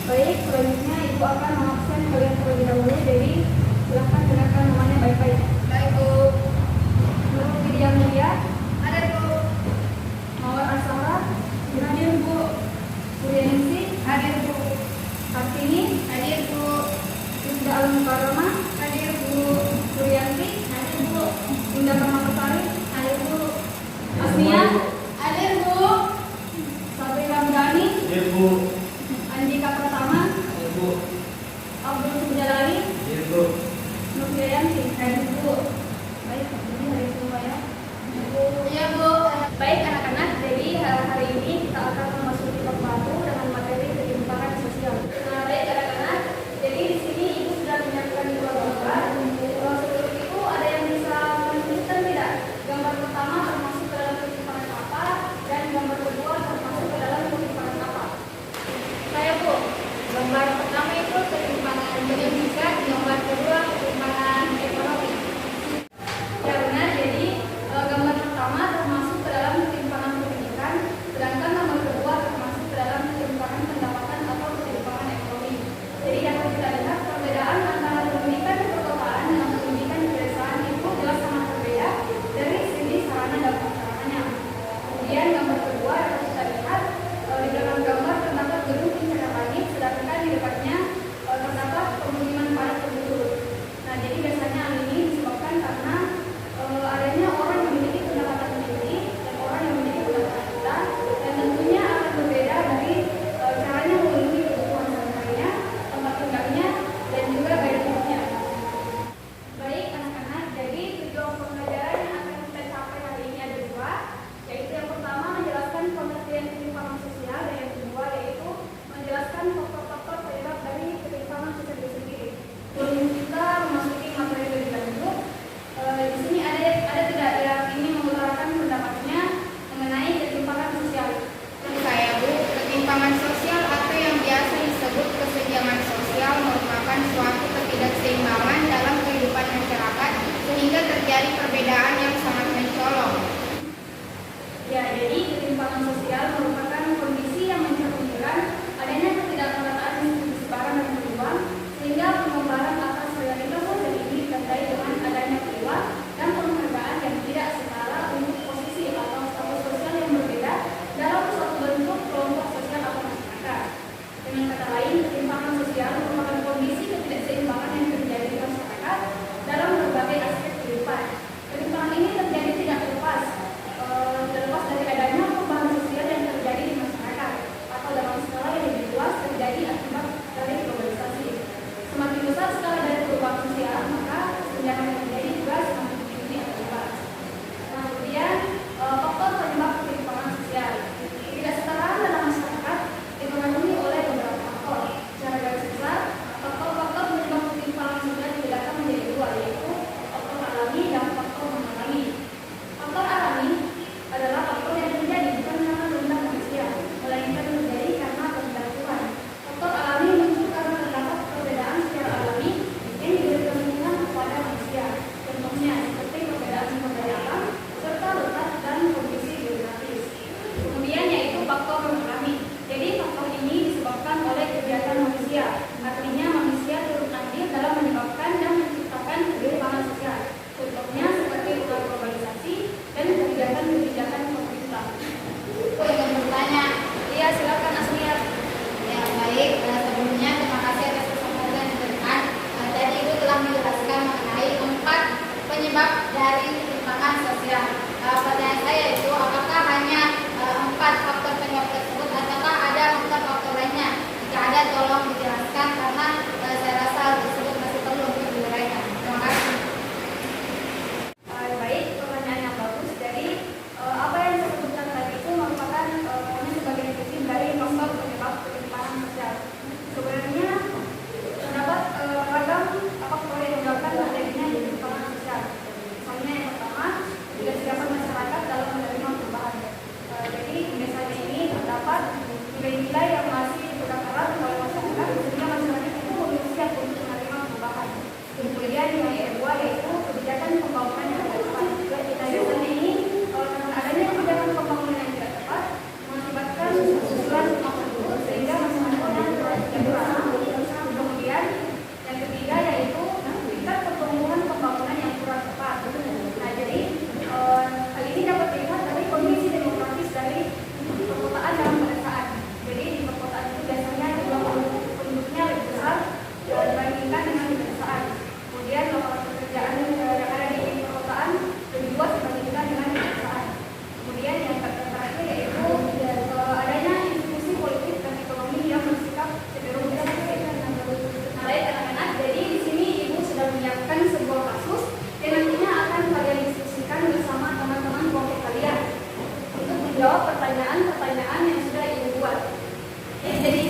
Baik, selanjutnya Ibu akan mengabsen kalian terlebih dahulu. Jadi silahkan dengarkan namanya baik-baik. Baik, Bu. Nurul Widya Mulia, Ada, Bu. Mawar Asara, hadir Bu. Suryaningsi, Hadir, Bu. Kartini, Hadir, Bu. Rizda Al-Mukarramah, Hadir, Bu. Suryanti, Hadir, Bu. Indah Permatasari, Hadir, Bu. Asmia, Hadir, Bu. Sabri Ramdhani, Hadir, Bu. Andika Pratama, Hadir, Bu. Abdul Sujalali, Hadir, Bu. Nur Jayanti, hadir Bu. Baik, jadi hari semua ya. Iya, Bu. Baik anak-anak, jadi hari ini kita akan memasuki bab baru dengan materi ketimpangan sosial. Nah, baik anak-anak. Jadi di sini Ibu sudah menyiapkan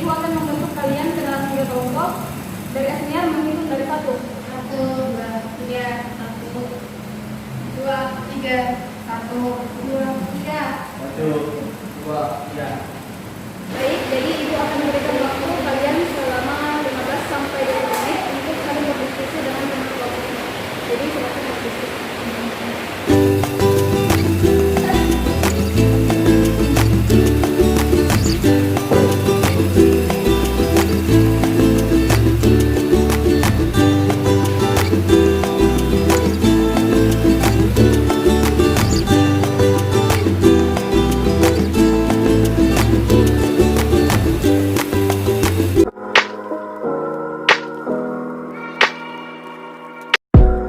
ibu akan membentuk kalian ke dalam 3 kelompok. Dari Asniar menghitung dari 1. 1, 2, 3, 1, 2, 3, 1, 2, 3. 1, 2, 3. Baik, jadi ibu akan memberikan waktu kalian selama 15 sampai 20 menit untuk saling berdiskusi dengan teman kelompoknya. Jadi silakan berdiskusi.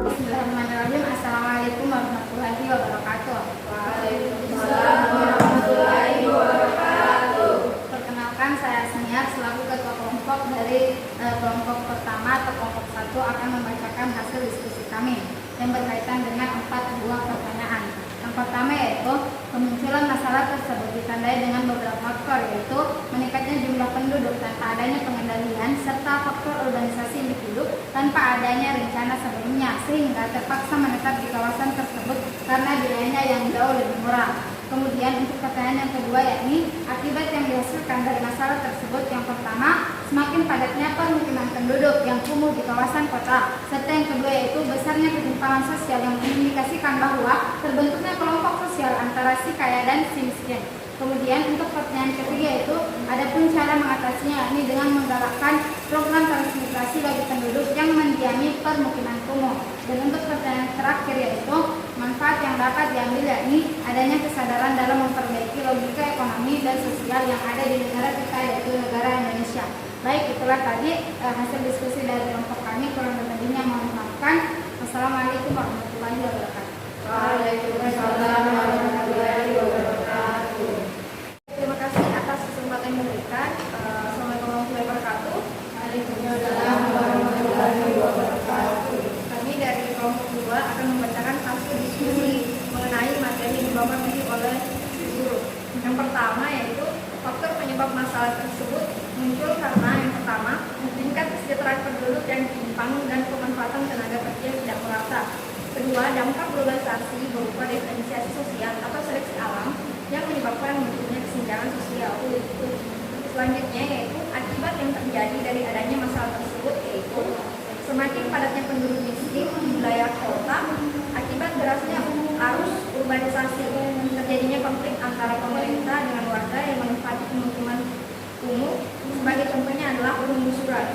Bismillahirrahmanirrahim. Assalamualaikum warahmatullahi wabarakatuh. Waalaikumsalam warahmatullahi wabarakatuh. Perkenalkan, saya Asniar selaku ketua kelompok dari kelompok pertama atau kelompok 1 akan membacakan hasil diskusi kami yang berkaitan dengan 4 buah pertanyaan. Yang pertama yaitu kemunculan masalah tersebut ditandai dengan beberapa faktor, yaitu meningkatnya jumlah penduduk tanpa adanya pengendalian serta faktor urbanisasi individu tanpa adanya rencana sebelumnya sehingga terpaksa menetap di kawasan tersebut karena biayanya yang jauh lebih murah. Kemudian untuk pertanyaan yang kedua yakni akibat yang dihasilkan dari masalah tersebut. Yang pertama, semakin padatnya permukiman penduduk yang kumuh di kawasan kota, serta yang kedua yaitu besarnya ketimpangan sosial yang mengindikasikan bahwa terbentuknya kelompok sosial antara si kaya dan si miskin. Kemudian untuk pertanyaan ketiga yaitu adapun cara mengatasinya yakni dengan menggalakkan program transmigrasi bagi penduduk yang mendiami permukiman kumuh. Dan untuk pertanyaan terakhir yaitu manfaat yang dapat diambil yakni adanya kesadaran dalam memperbaiki logika ekonomi dan sosial yang ada di negara kita yaitu negara Indonesia. Baik, itulah tadi hasil diskusi dari kelompok kami. Kurang lebihnya mohon maafkan. Wassalamualaikum warahmatullahi wabarakatuh. Waalaikumsalam warahmatullahi wabarakatuh. Terima kasih atas kesempatan yang diberikan. Assalamualaikum warahmatullahi wabarakatuh. Waalaikumsalam warahmatullahi wabarakatuh. Kami dari kelompok 2 akan membacakan hasil diskusi mengenai materi yang dibawakan oleh guru. Yang pertama yaitu faktor penyebab masalah tersebut muncul karena yang pertama tingkat kesejahteraan penduduk yang timpang dan pemanfaatan tenaga kerja yang tidak merata. Kedua, dampak globalisasi berupa diferensiasi sosial atau seleksi alam yang menyebabkan munculnya kesenjangan sosial. Selanjutnya yaitu akibat yang terjadi dari adanya masalah tersebut yaitu semakin padatnya penduduk miskin di wilayah kota akibat derasnya arus urbanisasi, terjadinya konflik antara pemerintah dengan warga yang menempati pemukiman kumuh. Sebagai contohnya adalah penggusuran.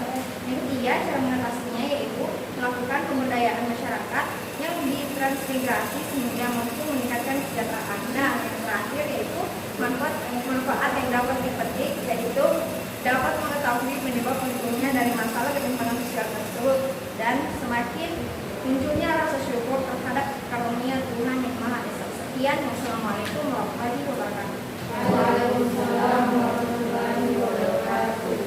Yang ketiga, cara mengatasinya yaitu melakukan pemberdayaan masyarakat yang ditransmigrasi sehingga mampu meningkatkan kesejahteraan. Nah, yang terakhir yaitu manfaat yang dapat dipetik yaitu dapat mengetahui penyebab munculnya dari masalah ketimpangan sosial tersebut dan semakin munculnya rasa syukur terhadap karunia Tuhan yang Maha Esa. Sekian, wassalamualaikum warahmatullahi wabarakatuh. Waalaikumsalam warahmatullahi wabarakatuh.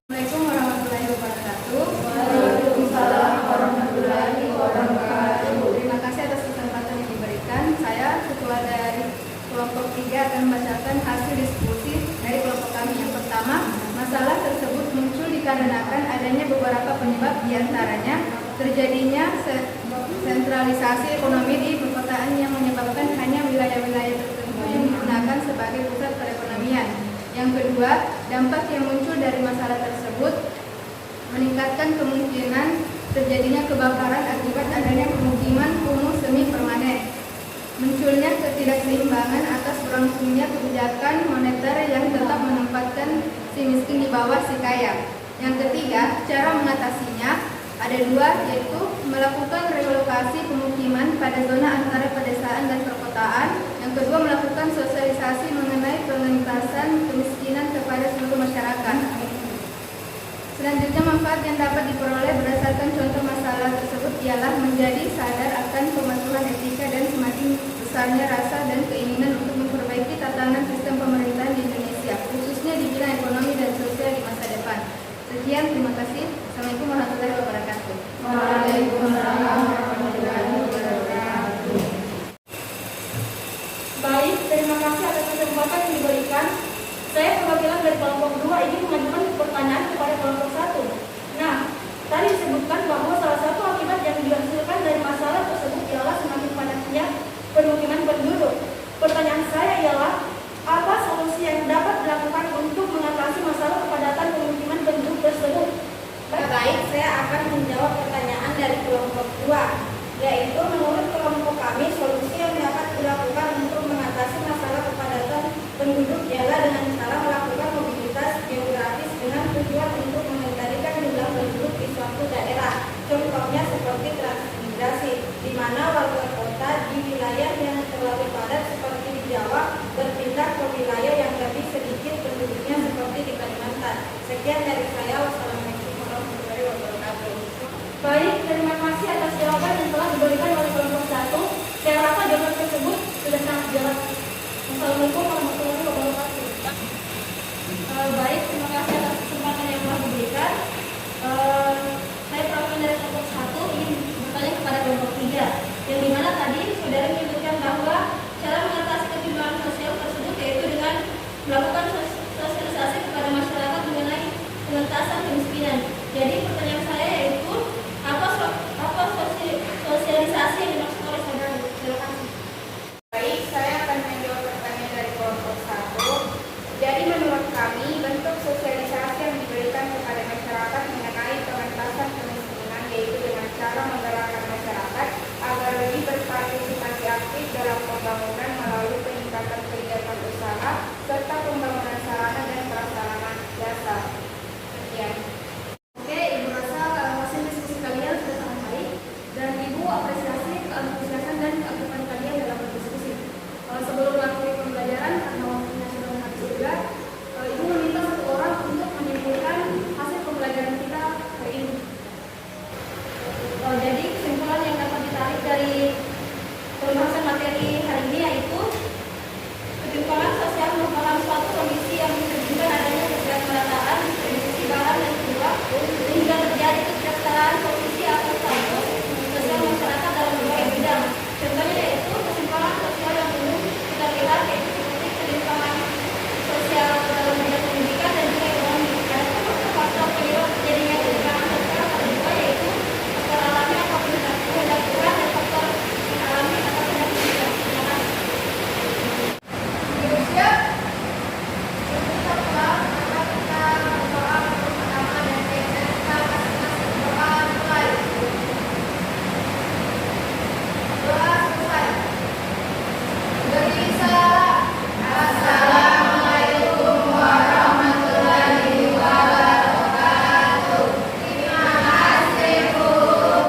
Assalamualaikum warahmatullahi wabarakatuh. Waalaikumsalam warahmatullahi wabarakatuh. Terima kasih atas kesempatan yang diberikan. Saya ketua dari kelompok 3 akan membacakan hasil diskusi dari kelompok kami. Yang pertama, masalah tersebut muncul dikarenakan adanya beberapa penyebab, diantaranya terjadinya sentralisasi ekonomi di perkotaan yang menyebabkan hanya wilayah-wilayah tertentu yang digunakan sebagai pusat perekonomian. Yang kedua, dampak yang muncul dari masalah tersebut meningkatkan kemungkinan terjadinya kebakaran akibat adanya pemukiman kumuh semi permanen. Munculnya ketidakseimbangan atas berlangsungnya kebijakan moneter yang tetap menempatkan si miskin di bawah si kaya. Yang ketiga, cara mengatasinya ada dua, yaitu melakukan relokasi pemukiman pada zona antara pedesaan dan perkotaan. Yang kedua, melakukan sosialisasi mengenai pengentasan kemiskinan kepada seluruh masyarakat. Selanjutnya, manfaat yang dapat diperoleh berdasarkan contoh masalah tersebut ialah menjadi sadar akan pematuhan etika dan semakin besarnya rasa dan keinginan untuk memperbaiki tatanan sistem pemerintahan di Indonesia, khususnya di bidang ekonomi dan sosial di masa depan. Sekian, terima kasih. Assalamualaikum warahmatullahi wabarakatuh. Waalaikumsalam